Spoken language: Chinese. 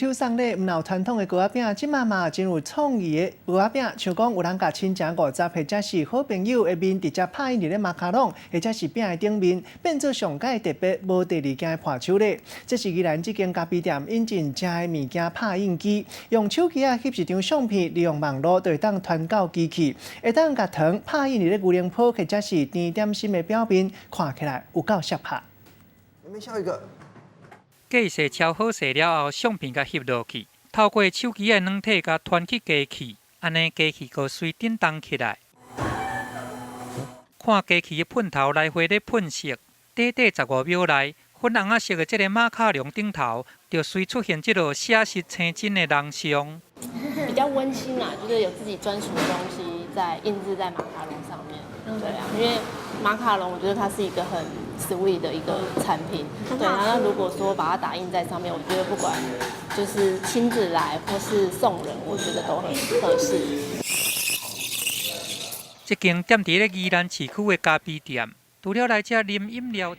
秋送礼，唔有传统的糕仔饼，即嘛嘛真有创意的糕仔饼，像讲有人甲亲情50或者是好朋友的面直接拍印入咧马卡龙，或者是饼的顶面，变做上届特别无第二件的伴手礼。这是宜兰这间咖啡店引进正的物件拍印机，用手机啊翕一张相片，利用网络就会当传到机器，会当甲糖拍印入咧牛奶泡或者是甜点心的表面，看起来有够适合。你们笑一个。 计势敲好势了后，相片甲翕落去，透过手机的软体甲传去机器，安尼机器就随震动起来。看机器的喷头来回咧喷色，短短15秒内，粉红色的这个马卡龙顶头就随出现这个写实青真的人像。比较温馨啊，就是有自己专属的东西在印制在马卡龙上面。对啊，因为马卡龙我觉得它是一个很 sweet 的一个产品。对，那如果说把它打印在上面，我觉得不管就是亲自来或是送人，我觉得都很合适。这间店伫咧宜兰市区的咖啡店，除了来这啉饮料。